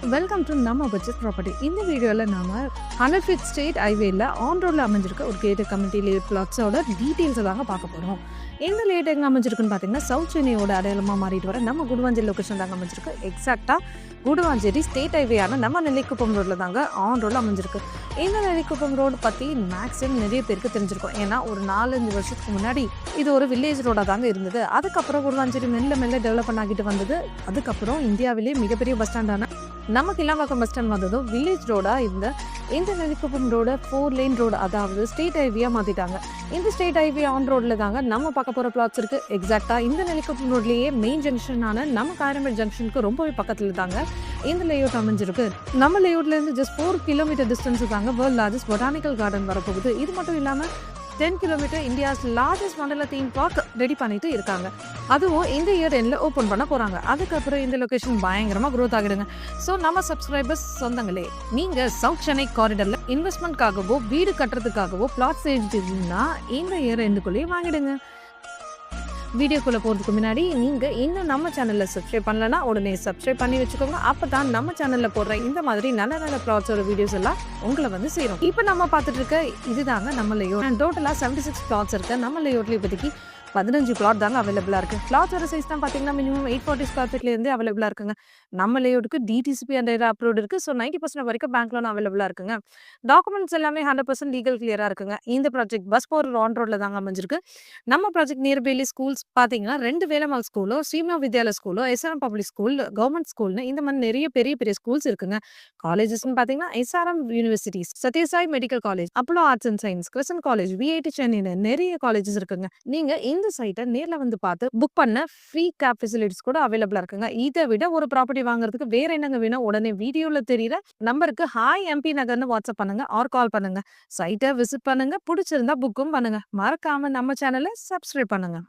Welcome to நம்ம budget property. இந்த வீடியோவில் நாம 100 ஃபீட் ஸ்ட்ரெயிட் ஹைவேல ஆன் ரோட்ல அமைஞ்சிருக்க ஒரு கேட்டட் கம்யூனிட்டி லேஅவுட் பிளாட்ஸோட டீட்டெயில்ஸ் தாங்க பார்க்க போறோம். இந்த லேட் எங்க அமைஞ்சிருக்குன்னு பார்த்தீங்கன்னா, சவுத் சென்னையோட அடையாளமாக மாறிட்டு வர நம்ம குடுவாஞ்சேரி லொகேஷன் தாங்க அமைஞ்சிருக்கு. எக்ஸாக்டா குடுவாஞ்சேரி ஸ்டேட் ஹைவேயான நம்ம நெல்லிக்குப்பம் ரோட்ல தாங்க ஆன் ரோட்ல அமைஞ்சிருக்கு. இந்த நெல்லிக்குப்பம் ரோடு பற்றி மேக்ஸிமம் நிறைய பேருக்கு தெரிஞ்சிருக்கும். ஏன்னா ஒரு 4-5 வருஷத்துக்கு முன்னாடி இது ஒரு வில்லேஜ் ரோடாக தாங்க இருந்தது. அதுக்கப்புறம் குடுவாஞ்சேரி மெல்ல மெல்ல டெவலப் பண்ணாகிட்டு வந்தது. அதுக்கப்புறம் இந்தியாவிலேயே மிகப்பெரிய பஸ் ஸ்டாண்டான நம்ம கிளாம்பாக்கம் பஸ் ஸ்டாண்ட் வந்ததும் வில்லேஜ் ரோடா இந்த நெல்லிக்குப்பம் ரோட 4 லேன் ரோடு, அதாவது ஸ்டேட் ஹைவேயா மாத்திட்டாங்க. இந்த ஸ்டேட் ஹைவே ஆன் ரோட்ல தாங்க நம்ம பார்க்க போற பிளாட்ஸ் இருக்கு. எக்ஸாக்டா இந்த நெல்லிக்குப்பம் ரோட்லயே மெயின் ஜங்ஷனான நம்ம காரமேடு ஜங்ஷனுக்கு ரொம்பவே பக்கத்துல தாங்க இந்த லேஅவுட் அமைஞ்சிருக்கு. நம்ம லேஅவுட்ல இருந்து ஜஸ்ட் 4 கிலோமீட்டர் டிஸ்டன்ஸ் தாங்க வேர்ல்ட் லார்ஜஸ்ட் பொட்டானிக்கல் கார்டன் வரப்போகுது. இது மட்டும் இல்லாம 10 கிலோமீட்டர் இந்தியாஸ் லார்ஜஸ்ட் மண்டல தீம் பார்க் ரெடி பண்ணிட்டு இருக்காங்க. அதுவும் இந்த இயர் எண்ட்ல ஓப்பன் பண்ண போறாங்க. அதுக்கப்புறம் இந்த லொகேஷன் பயங்கரமா க்ரோத் ஆகிடுங்க. ஸோ நம்ம சப்ஸ்கிரைபர்ஸ் சொந்தங்களே, நீங்க சவுத் சென்னை காரிடர்ல இன்வெஸ்ட்மெண்ட்காகவோ வீடு கட்டுறதுக்காகவோ பிளாட் செஞ்சுட்டீங்கன்னா இந்த இயர் எண்டுக்குள்ளேயே வாங்கிடுங்க. வீடியோக்குள்ள போறதுக்கு முன்னாடி நீங்க இன்னும் நம்ம சேனல்ல சப்ஸ்கிரைப் பண்ணலன்னா உடனே சப்ஸ்கிரைப் பண்ணி வச்சுக்கோங்க. அப்பதான் நம்ம சேனல்ல போடுற இந்த மாதிரி நல்ல நல்ல பிளாட்ஸோட வீடியோஸ் எல்லாம் உங்களை வந்து சேரும். இப்போ நம்ம பார்த்துட்டு இருக்க இதுதாங்க நம்ம லேஅவுட். டோட்டலா 76 பிளாட்ஸ் இருக்கு. நம்ம லேஅவுட்ல இப்போதைக்கு 15 பிளாட் தாங்க அவைலபிளா இருக்கு. பிளாட்ஸோட சைஸ் தான் பாத்தீங்கன்னா மினிமம் 840 ஸ்கொயர் ஃபீட்ல இருந்து அவைலபிளா இருக்குங்க. நம்ம லேஅவுட்க்கு டிடிசிபி அண்ட் அப்ரூவ்ட் இருக்கு. ஸோ 90% வரைக்கும் பேங்க் லோன் அவைலபிளா இருக்குங்க. டாக்குமெண்ட்ஸ் எல்லாமே 100% லீகல் கிளியரா இருக்குங்க. இந்த ப்ராஜெக்ட் பஸ் போர் ஆன் ரோட்ல தாங்க அமைஞ்சிருக்கு. நம்ம ப்ராஜெக்ட் நியர்பைலி ஸ்கூல்ஸ் பாத்தீங்கன்னா 2 வேலம்மாள் ஸ்கூலோ, ஸ்ரீமா வித்யாலயா ஸ்கூலோ, எஸ்ஆர்எம் பப்ளிக் ஸ்கூல், கவர்மெண்ட் ஸ்கூல்னு இந்த மாதிரி நிறைய பெரிய பெரிய ஸ்கூல்ஸ் இருக்குங்க. காலேஜஸ்ன்னு பாத்தீங்கன்னா SRM universities, Sathya Sai medical college, Apollo arts and science, Krishnan college, VIT சென்னைன்னு நிறைய காலேஜஸ் இருக்குங்க. நீங்க இந்த சைட்டை நேர்ல வந்து பார்த்து புக் பண்ண ஃப்ரீ கேப் ஃபெசிலிட்டிஸ் கூட அவைலபிளா இருக்குங்க. இதை விட ஒரு ப்ராப்பர்ட்டி வாங்குறதுக்கு வேற என்னங்க வேணும்? உடனே வீடியோல தெரியுற நம்பருக்கு ஹாய் எம்பி நகர்னு வாட்ஸ்அப் பண்ணுங்க ஆர் கால் பண்ணுங்க. சைட்டை விசிட் பண்ணுங்க. பிடிச்சிருந்தா புக்கும் பண்ணுங்க. மறக்காம நம்ம சேனலை சப்ஸ்கிரைப் பண்ணுங்க.